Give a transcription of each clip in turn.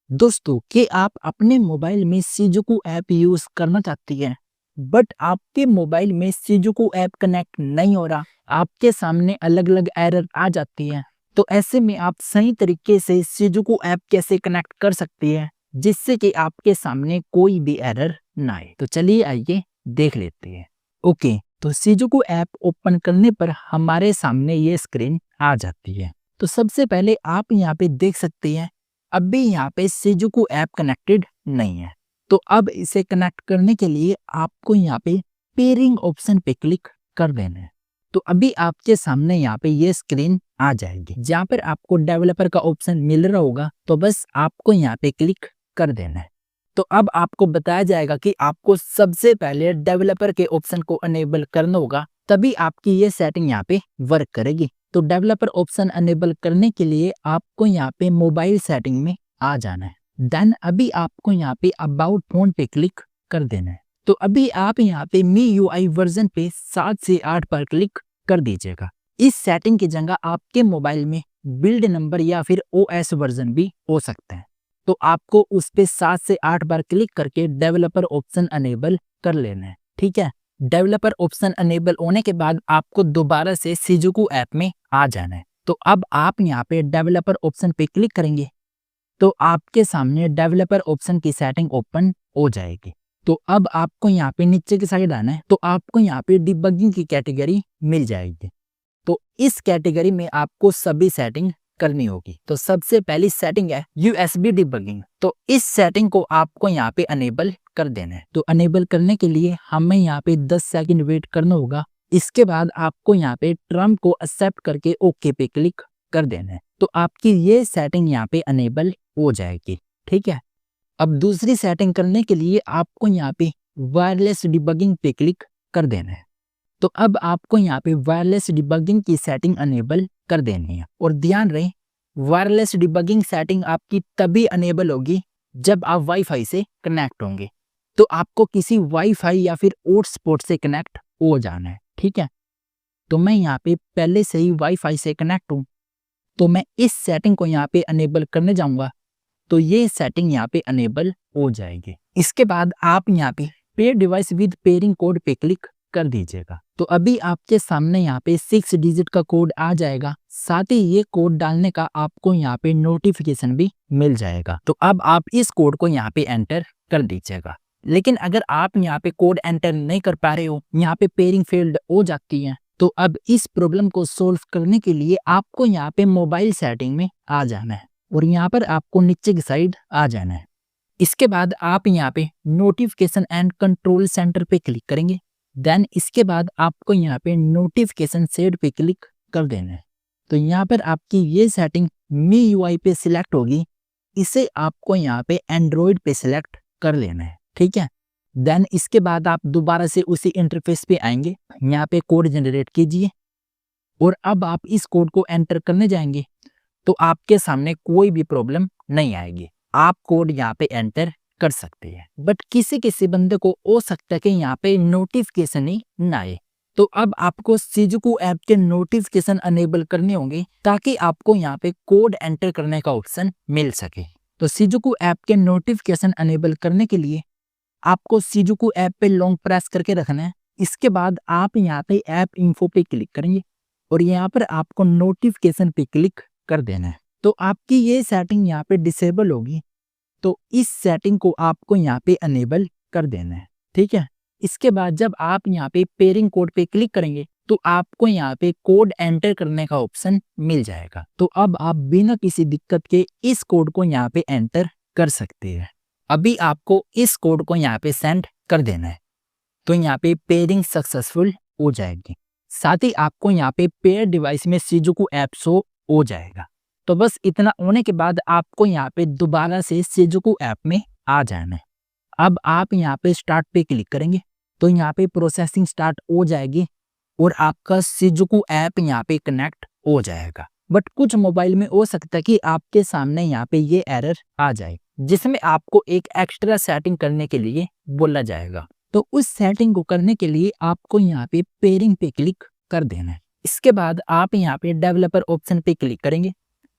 दोस्तों कि आप अपने मोबाइल में सीजोकू ऐप यूज करना चाहती हैं बट आपके मोबाइल में सीजोकू ऐप कनेक्ट नहीं हो रहा। आपके सामने अलग अलग एरर आ जाती हैं। तो ऐसे में आप सही तरीके से सीजोकू ऐप कैसे कनेक्ट कर सकती हैं जिससे कि आपके सामने कोई भी एरर ना आए। तो चलिए आइए देख लेते हैं। ओके, तो सीजोकू ऐप ओपन करने पर हमारे सामने ये स्क्रीन आ जाती है। तो सबसे पहले आप यहाँ पे देख सकते हैं अभी यहाँ पे सीजोकू ऐप कनेक्टेड नहीं है। तो अब इसे कनेक्ट करने के लिए आपको यहाँ पे पेयरिंग ऑप्शन पे क्लिक कर देना है। तो अभी आपके सामने यहाँ पे ये स्क्रीन आ जाएगी जहाँ पर आपको डेवलपर का ऑप्शन मिल रहा होगा। तो बस आपको यहाँ पे क्लिक कर देना है। तो अब आपको बताया जाएगा कि आपको सबसे पहले डेवलपर के ऑप्शन को अनेबल करना होगा, तभी आपकी ये सेटिंग यहाँ पे वर्क करेगी। तो डेवलपर ऑप्शन अनेबल करने के लिए आपको यहाँ पे मोबाइल सेटिंग में आ जाना है। देन अभी आपको यहाँ पे अबाउट फोन पे क्लिक कर देना है। तो अभी आप यहाँ पे MIUI वर्जन पे 7 से 8 पर क्लिक कर दीजिएगा। इस सेटिंग की जगह आपके मोबाइल में बिल्ड नंबर या फिर OS वर्जन भी हो सकता है। तो आपको उस पे 7 से 8 बार क्लिक करके डेवलपर ऑप्शन अनेबल कर लेना है। ठीक है, डेवलपर ऑप्शन अनेबल होने के बाद आपको दोबारा से सीजोकू ऐप में आ जाना है। तो अब आप यहाँ पे डेवलपर ऑप्शन पे क्लिक करेंगे तो आपके सामने डेवलपर ऑप्शन की सेटिंग ओपन हो जाएगी। तो अब आपको यहाँ पे नीचे की साइड आना है। तो आपको यहाँ पे डिबगिंग की कैटेगरी मिल जाएगी। तो इस कैटेगरी में आपको सभी सेटिंग करनी होगी। तो सबसे पहली सेटिंग है USB डिबगिंग। तो इस सेटिंग को आपको यहाँ पे अनेबल कर देना है। तो अनेबल करने के लिए हमें यहाँ पे 10 सेकंड वेट करना होगा। इसके बाद आपको यहाँ पे टर्म को एक्सेप्ट करके ओके पे क्लिक कर देना है। तो आपकी ये सेटिंग यहाँ पे अनेबल हो जाएगी। ठीक है, अब दूसरी सेटिंग करने के लिए आपको यहाँ पे वायरलेस डिबगिंग पे क्लिक कर देना है। तो अब आपको यहाँ पे वायरलेस डिबगिंग की सेटिंग अनेबल कर देनी है। और ध्यान रहे, वायरलेस डिबगिंग सेटिंग आपकी तभी अनेबल होगी जब आप वाईफाई से कनेक्ट होंगे। तो आपको किसी वाईफाई या फिर हॉटस्पॉट से कनेक्ट हो जाना है। ठीक है, तो मैं यहाँ पे पहले से ही वाईफाई से कनेक्ट हूँ, तो मैं इस सेटिंग को यहाँ पे अनेबल करने जाऊंगा। तो ये सेटिंग यहाँ पे अनेबल हो जाएगी। इसके बाद आप यहाँ पे pair device with pairing code पे क्लिक कर दीजिएगा। तो अभी आपके सामने यहाँ पे 6 डिजिट का कोड आ जाएगा। साथ ही ये कोड डालने का आपको यहाँ पे नोटिफिकेशन भी मिल जाएगा। तो अब आप इस कोड को यहाँ पे एंटर कर दीजिएगा। लेकिन अगर आप यहाँ पे कोड एंटर नहीं कर पा रहे हो, यहाँ पे पेयरिंग फेल्ड हो जाती है, तो अब इस प्रॉब्लम को सोल्व करने के लिए आपको यहाँ पे मोबाइल सेटिंग में आ जाना है और यहाँ पर आपको नीचे की साइड आ जाना है। इसके बाद आप यहाँ पे नोटिफिकेशन एंड कंट्रोल सेंटर पे क्लिक करेंगे। देन इसके बाद आपको यहाँ पे नोटिफिकेशन सेट पे क्लिक कर देना है। तो यहाँ पर आपकी ये सेटिंग MIUI पे सिलेक्ट होगी। इसे आपको यहाँ पे एंड्रॉइड पे सिलेक्ट कर लेना है। ठीक है, देन इसके बाद आप दोबारा से उसी इंटरफेस पे आएंगे। यहाँ पे कोड जनरेट कीजिए और अब आप इस कोड को एंटर करने जाएंगे तो आपके सामने कोई भी प्रॉब्लम नहीं आएगी। आप कोड यहाँ पे एंटर कर सकते हैं। बट किसी किसी बंदे को हो सकता है कि यहाँ पे नोटिफिकेशन ही ना आए। तो अब आपको सीजोकू ऐप के नोटिफिकेशन अनेबल करने होंगे ताकि आपको यहाँ पे कोड एंटर करने का ऑप्शन मिल सके। तो सीजोकू ऐप के नोटिफिकेशन अनेबल करने के लिए आपको सीजोकू ऐप पे लॉन्ग प्रेस करके रखना है। इसके बाद आप यहाँ पे ऐप इन्फो पे क्लिक करेंगे और यहाँ पर आपको नोटिफिकेशन पे क्लिक कर देना है। तो आपकी ये सेटिंग यहाँ पे डिसेबल होगी। तो इस सेटिंग को आपको यहाँ पे अनेबल कर देना है। ठीक है, इसके बाद जब आप यहाँ पे पेयरिंग कोड पे क्लिक करेंगे तो आपको यहाँ पे कोड एंटर करने का ऑप्शन मिल जाएगा। तो अब आप बिना किसी दिक्कत के इस कोड को यहाँ पे एंटर कर सकते हैं। अभी आपको इस कोड को यहाँ पे सेंड कर देना है। तो यहाँ पे पेयरिंग सक्सेसफुल हो जाएगी। साथ ही आपको यहाँ पे पेयर डिवाइस में सीजोकू ऐप शो हो जाएगा। तो बस इतना होने के बाद आपको यहाँ पे दोबारा से सीजोकू ऐप में आ जाना है। अब आप यहाँ पे स्टार्ट पे क्लिक करेंगे तो यहाँ पे प्रोसेसिंग स्टार्ट हो जाएगी और आपका सीजोकू ऐप यहाँ पे कनेक्ट हो जाएगा। बट कुछ मोबाइल में हो सकता है कि आपके सामने यहाँ पे ये एरर आ जाए जिसमें आपको एक एक्स्ट्रा सेटिंग करने के लिए बोला जाएगा। तो उस सेटिंग को करने के लिए आपको यहाँ पे पेयरिंग पे क्लिक कर देना है। इसके बाद आप यहाँ पे डेवलपर ऑप्शन पे क्लिक करेंगे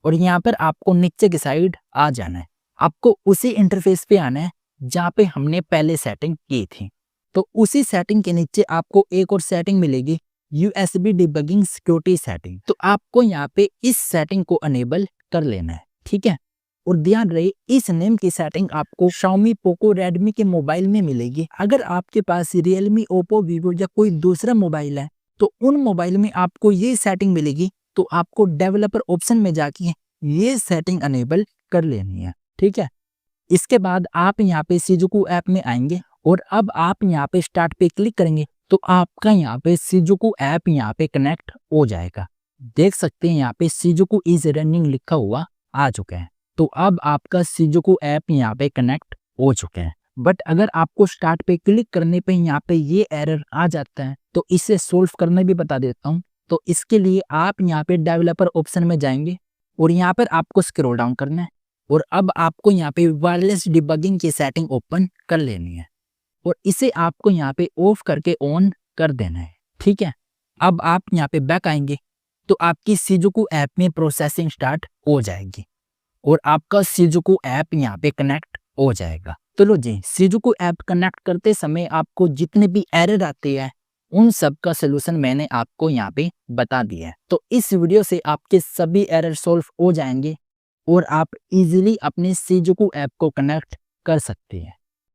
और यहाँ पर आपको नीचे की साइड आ जाना है। आपको उसी इंटरफेस पे आना है जहाँ पे हमने पहले सेटिंग की थी। तो उसी सेटिंग के नीचे आपको एक और सेटिंग मिलेगी, USB डिबगिंग सिक्योरिटी सेटिंग। तो आपको यहाँ पे इस सेटिंग को अनेबल कर लेना है, ठीक है। और ध्यान रहे इस नेम की सेटिंग आपको Xiaomi, Poco, Redmi के मोबाइल में मिलेगी। अगर आपके पास Realme, Oppo, Vivo या कोई दूसरा मोबाइल है तो उन मोबाइल में आपको ये सेटिंग मिलेगी। तो आपको डेवलपर ऑप्शन में जाके ये सेटिंग अनेबल कर लेनी है, ठीक है। इसके बाद आप यहाँ पे Shijuku ऐप में आएंगे और अब आप यहाँ पे स्टार्ट पे क्लिक करेंगे तो आपका यहाँ पे Shijuku ऐप यहाँ पे कनेक्ट हो जाएगा। देख सकते हैं यहाँ पे Shijuku इज रनिंग लिखा हुआ आ चुका है। तो अब आपका Shijuku ऐप यहाँ पे कनेक्ट हो चुका है। बट अगर आपको स्टार्ट पे क्लिक करने पे यहाँ पे ये एरर आ जाता है तो इसे सोल्व करना भी बता देता हूँ। तो इसके लिए आप यहाँ पे डेवलपर ऑप्शन में जाएंगे और यहाँ पर आपको स्क्रॉल डाउन करना है और अब आपको यहाँ पे वायरलेस डिबगिंग की सेटिंग ओपन कर लेनी है और इसे आपको यहाँ पे ऑफ करके ऑन कर देना है, ठीक है। अब आप यहाँ पे बैक आएंगे तो आपकी Shijuku ऐप में प्रोसेसिंग स्टार्ट हो जाएगी और आपका Shijuku ऐप यहाँ पे कनेक्ट हो जाएगा। तो लो जी, Shijuku ऐप कनेक्ट करते समय आपको जितने भी एरर आते हैं उन सब का सोल्यूशन मैंने आपको यहाँ पे बता दिया है। तो इस वीडियो से आपके सभी एरर सॉल्व हो जाएंगे और आप इजीली अपने Shijuku ऐप को कनेक्ट कर सकते हैं।